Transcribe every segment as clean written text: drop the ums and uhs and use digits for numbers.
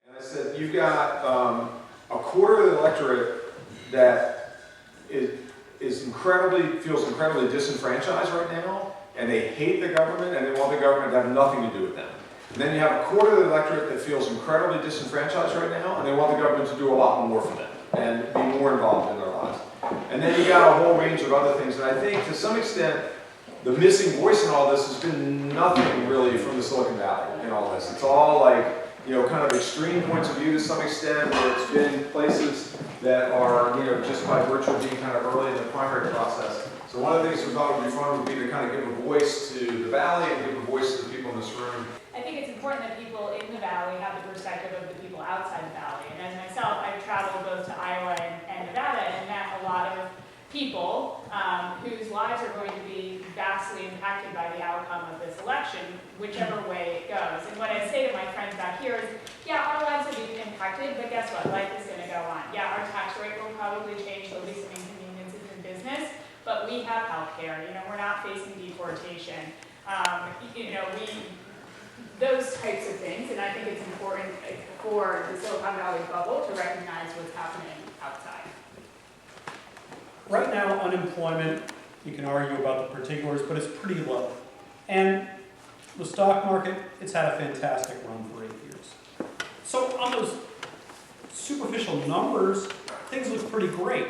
And I said, you've got a quarter of the electorate that feels incredibly disenfranchised right now, and they hate the government, and they want the government to have nothing to do with them. And then you have a quarter of the electorate that feels incredibly disenfranchised right now, and they want the government to do a lot more for them and be more involved in their lives. And then you got a whole range of other things, and I think to some extent, the missing voice in all this has been nothing really from the Silicon Valley in all this. It's all like, you know, kind of extreme points of view to some extent, where it's been places that are, you know, just by virtue of being kind of early in the primary process. So one of the things we thought would be fun would be to kind of give a voice to the Valley and give a voice to the people in this room. I think it's important that people in the Valley have the perspective of the people outside the Valley. And as myself, I've traveled both to Iowa and Nevada and met a lot of people whose lives are going to be vastly impacted by the outcome of this election, whichever way it goes. And what I say to my friends back here is, yeah, our lives will be impacted, but guess what? Life is going to go on. Yeah, our tax rate will probably change. There'll be some inconveniences in business, but we have health care. You know, we're not facing deportation. You know, those types of things, and I think it's important for the Silicon Valley bubble to recognize what's happening outside. Right now, unemployment, you can argue about the particulars, but it's pretty low. And the stock market, it's had a fantastic run for 8 years. So on those superficial numbers, things look pretty great.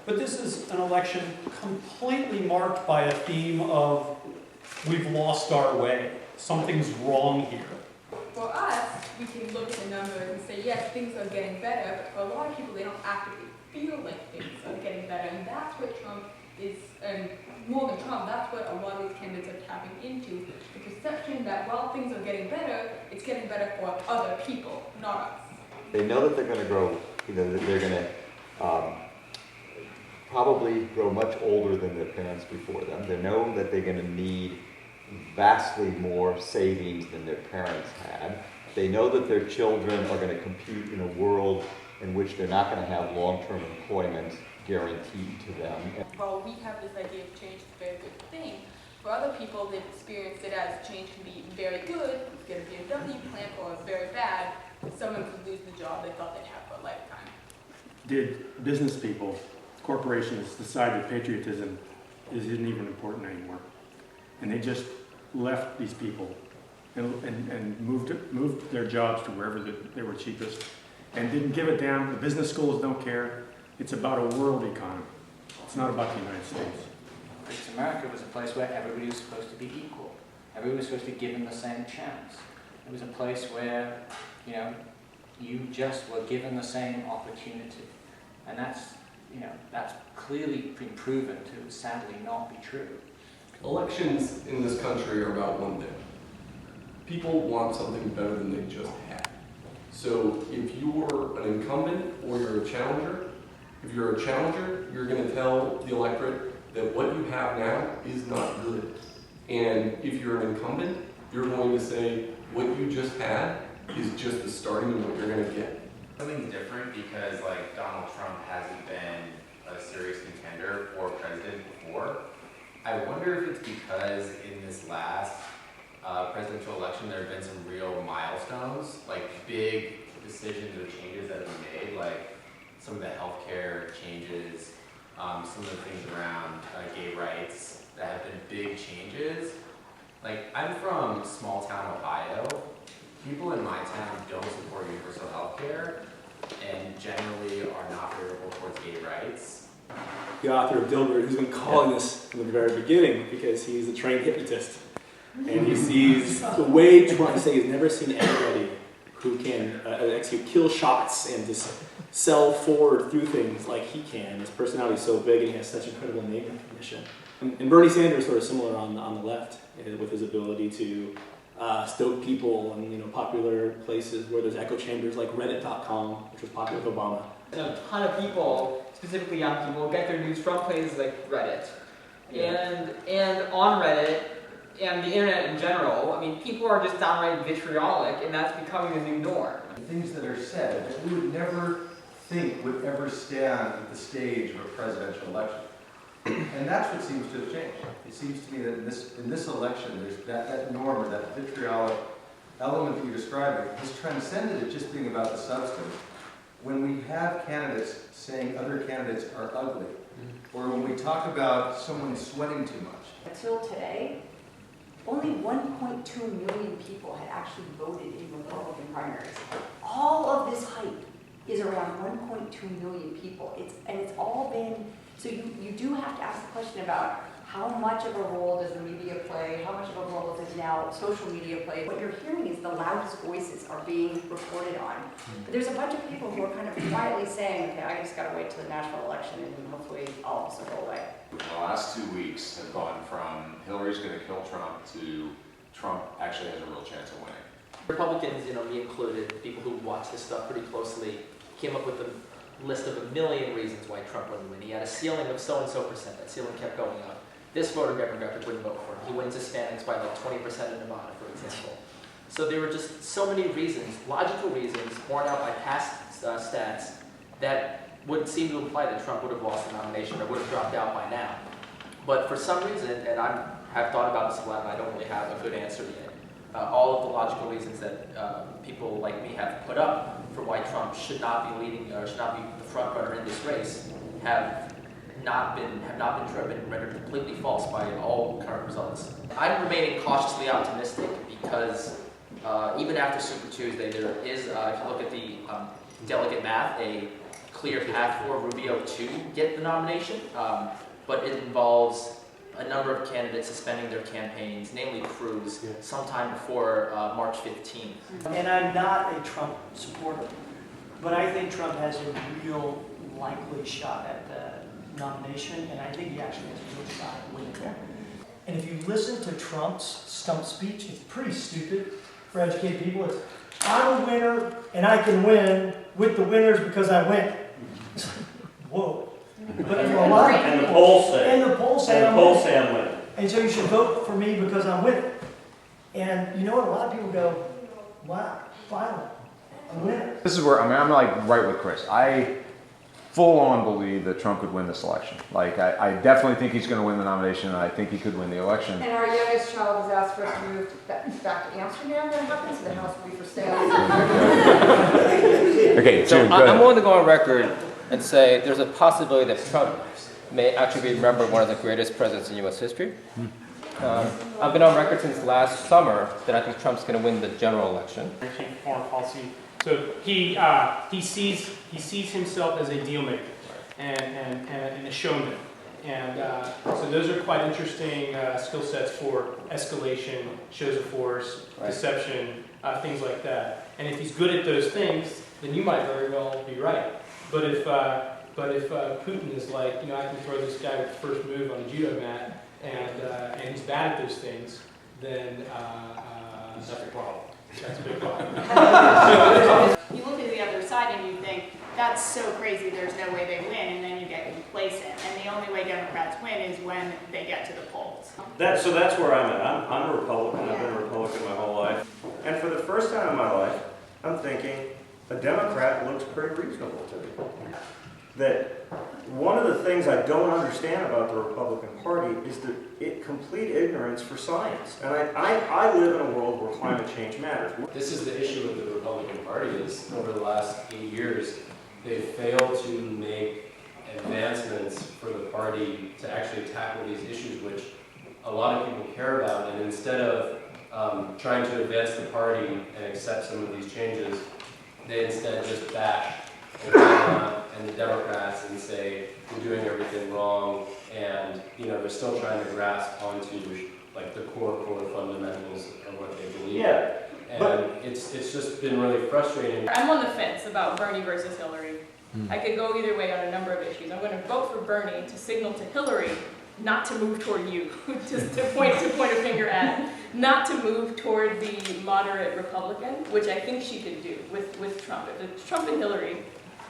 But this is an election completely marked by a theme of we've lost our way. Something's wrong here. For us, we can look at the numbers and say, yes, things are getting better, but for a lot of people, they don't actively feel like things are getting better. And that's what Trump is, more than Trump, that's what a lot of these candidates are tapping into. The perception that while things are getting better, it's getting better for other people, not us. They know that they're going to grow, you know, that they're going to probably grow much older than their parents before them. They know that they're going to need vastly more savings than their parents had. They know that their children are going to compete in a world in which they're not going to have long-term employment guaranteed to them. While we have this idea of change is a very good thing, for other people they've experienced it as change can be very good, get a BMW plant, or very bad, someone could lose the job they thought they'd have for a lifetime. Did business people, corporations decide that patriotism isn't even important anymore? And they just left these people and moved their jobs to wherever they were cheapest and didn't give a damn. The business schools don't care. It's about a world economy. It's not about the United States. Because America was a place where everybody was supposed to be equal. Everybody was supposed to be given the same chance. It was a place where, you know, you just were given the same opportunity. And that's, you know, that's clearly been proven to sadly not be true. Elections in this country are about one thing. People want something better than they just had. So if you're an incumbent or you're a challenger, if you're a challenger, you're going to tell the electorate that what you have now is not good. And if you're an incumbent, you're going to say what you just had is just the starting of what you're going to get. Something's different because like Donald Trump hasn't been a serious contender for president before. I wonder if it's because in this last presidential election there have been some real milestones, like big decisions or changes that have been made, like some of the healthcare changes, some of the things around gay rights that have been big changes. Like, I'm from small town Ohio. People in my town don't support universal healthcare and generally are not favorable towards gay rights. The author of Dilbert, who's been calling this from the very beginning because he's a trained hypnotist. And he sees the way to want to say he's never seen anybody who can execute kill shots and just sell forward through things like he can. His personality is so big and he has such incredible name recognition. And Bernie Sanders is sort of similar on the left with his ability to stoke people in popular places where there's echo chambers like Reddit.com, which was popular with Obama. And a ton of people, specifically young people, get their news from places like Reddit. And on Reddit, and the internet in general, I mean, people are just downright vitriolic, and that's becoming the new norm. Things that are said that we would never think would ever stand at the stage of a presidential election. And that's what seems to have changed. It seems to me that in this election, there's that norm or that vitriolic element that you're describing has transcended it just being about the substance. When we have candidates saying other candidates are ugly, or when we talk about someone sweating too much. Until today, only 1.2 million people had actually voted in Republican primaries. All of this hype is around 1.2 million people. It's all been, so you do have to ask the question about how much of a role does the media play, how much of a role does now social media play. What you're hearing is the loudest voices are being reported on. But there's a bunch of people who are kind of quietly saying, okay, I just gotta wait till the national election and hopefully I'll also go away. The last 2 weeks have gone from Hillary's going to kill Trump to Trump actually has a real chance of winning. Republicans, me included, people who watch this stuff pretty closely, came up with a list of 1 million reasons why Trump wouldn't win. He had a ceiling of so-and-so percent. That ceiling kept going up. This voter demographic wouldn't vote for him. He wins Hispanics by like 20% in Nevada, for example. So there were just so many reasons, logical reasons, borne out by past stats, that would seem to imply that Trump would have lost the nomination or would have dropped out by now. But for some reason, and I have thought about this a lot and I don't really have a good answer yet, all of the logical reasons that people like me have put up for why Trump should not be leading or should not be the front runner in this race have not been rendered completely false by all current results. I'm remaining cautiously optimistic because even after Super Tuesday, there is, if you look at the delegate math, a clear path for Rubio to get the nomination, but it involves a number of candidates suspending their campaigns, namely Cruz, sometime before March 15th. And I'm not a Trump supporter, but I think Trump has a real likely shot at the nomination, and I think he actually has a real shot at winning. And if you listen to Trump's stump speech, it's pretty stupid for educated people. It's, I'm a winner, and I can win with the winners because I win. Whoa. But for a lot of people, and the polls say, I'm winning. And so you should vote for me because I'm winning. And you know what? A lot of people go, wow, finally, I'm winning. This is where, I'm like right with Chris. I full on believe that Trump could win this election. Like, I definitely think he's going to win the nomination, and I think he could win the election. And our youngest child has asked for us to move back to Amsterdam when it happens, so the house will be for sale. Okay, so Jim, go ahead. I'm willing to go on record and say there's a possibility that Trump may actually be remembered one of the greatest presidents in U.S. history. I've been on record since last summer that I think Trump's going to win the general election. Foreign policy. So he sees himself as a deal maker and a showman. And so those are quite interesting skill sets for escalation, shows of force, deception, things like that. And if he's good at those things, then you might very well be right. But if Putin is like, I can throw this guy with the first move on the judo mat, and he's bad at those things, then that's a problem. That's a big problem. You look at the other side and you think, that's so crazy, there's no way they win, and then you get complacent. And the only way Democrats win is when they get to the polls. So that's where I'm at. I'm a Republican. I've been a Republican my whole life. And for the first time in my life, I'm thinking a Democrat looks pretty reasonable to me. That one of the things I don't understand about the Republican Party is the complete ignorance for science. And I live in a world where climate change matters. This is the issue with the Republican Party is over the last 8 years, they've failed to make advancements for the party to actually tackle these issues, which a lot of people care about. And instead of trying to advance the party and accept some of these changes, they instead just bash Obama and the Democrats and say we're doing everything wrong, and they're still trying to grasp onto like the core fundamentals of what they believe. Yeah, and it's just been really frustrating. I'm on the fence about Bernie versus Hillary. I could go either way on a number of issues. I'm going to vote for Bernie to signal to Hillary not to move toward you, just to point a finger at, not to move toward the moderate Republican, which I think she could do with Trump. If it's Trump and Hillary,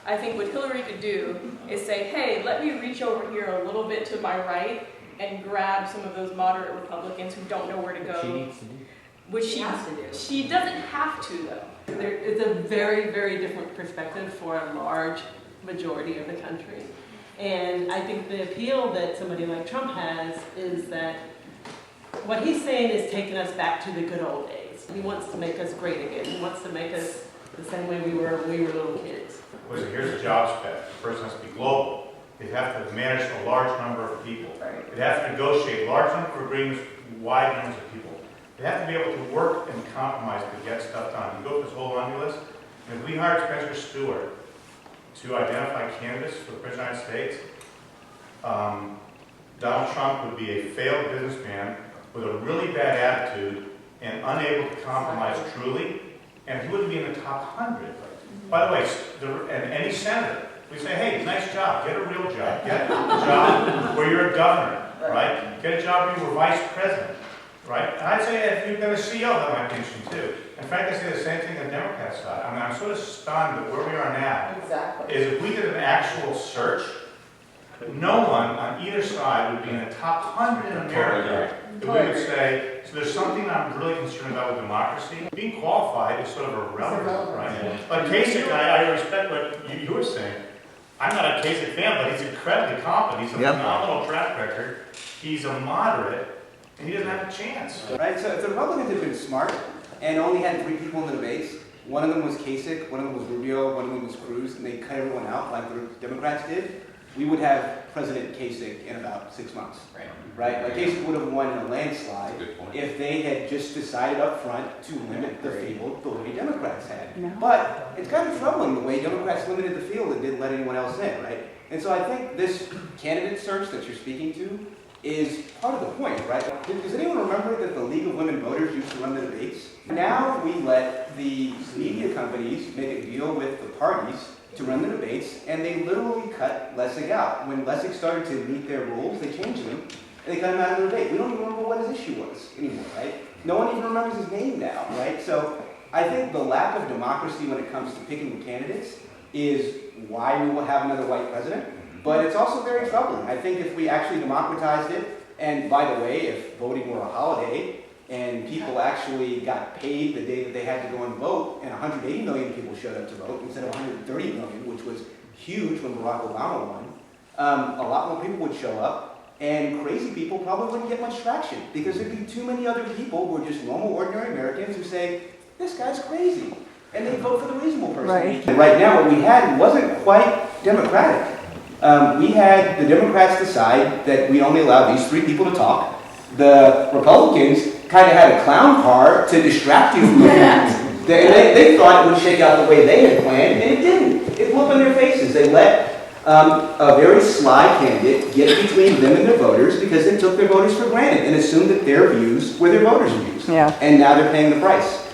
I think what Hillary could do is say, hey, let me reach over here a little bit to my right and grab some of those moderate Republicans who don't know where to go. She needs to do. Which she has to do. She doesn't have to, though. It's a very, very different perspective for a large majority of the country. And I think the appeal that somebody like Trump has is that what he's saying is taking us back to the good old days. He wants to make us great again. He wants to make us the same way we were when we were little kids. Listen, here's a job spec. The person has to be global. They have to manage a large number of people. They have to negotiate large number of agreements with wide numbers of people. They have to be able to work and compromise to get stuff done. You go through this whole laundry list, and if we hired Spencer Stewart to identify candidates for the President of the United States, Donald Trump would be a failed businessman with a really bad attitude and unable to compromise truly, and he wouldn't be in the top 100. By the way, and any senator, we say, hey, nice job, get a real job. Get a job where you're a governor, right? Get a job where you were vice president, right? And I'd say if you've been a CEO, that might be interesting too. And frankly, I say the same thing on the Democrat side. I mean, I'm sort of stunned that where we are now is if we did an actual search, no one on either side would be in the top 100 in America. If we would say, so there's something I'm really concerned about with democracy. Being qualified is sort of irrelevant, right? But Kasich, I respect what you were saying. I'm not a Kasich fan, but he's incredibly competent. He's a phenomenal track record. He's a moderate, and he doesn't have a chance. Right, so if the Republicans had been smart and only had 3 people in the debates, one of them was Kasich, one of them was Rubio, one of them was Cruz, and they cut everyone out like the Democrats did, we would have President Kasich in about 6 months. Right? Like Kasich would have won in a landslide if they had just decided up front to limit the field the way Democrats had. But it's kind of troubling the way Democrats limited the field and didn't let anyone else in, right? And so I think this candidate search that you're speaking to is part of the point, right? Does anyone remember that the League of Women Voters used to run the debates? Now we let the media companies make a deal with the parties to run the debates, and they literally cut Lessig out. When Lessig started to meet their rules, they changed them, and they cut him out of the debate. We don't even remember what his issue was anymore, right? No one even remembers his name now, right? So I think the lack of democracy when it comes to picking the candidates is why we will have another white president, but it's also very troubling. I think if we actually democratized it, and by the way, if voting were a holiday, and people actually got paid the day that they had to go and vote, and 180 million people showed up to vote instead of 130 million, which was huge when Barack Obama won, a lot more people would show up, and crazy people probably wouldn't get much traction, because there'd be too many other people who are just normal, ordinary Americans who say, this guy's crazy, and they vote for the reasonable person. Right now, what we had wasn't quite democratic. We had the Democrats decide that we only allow these 3 people to talk. The Republicans kind of had a clown car to distract you from the fact. They thought it would shake out the way they had planned, and it didn't. It blew up in their faces. They let a very sly candidate get between them and their voters because they took their voters for granted and assumed that their views were their voters' views. And now they're paying the price.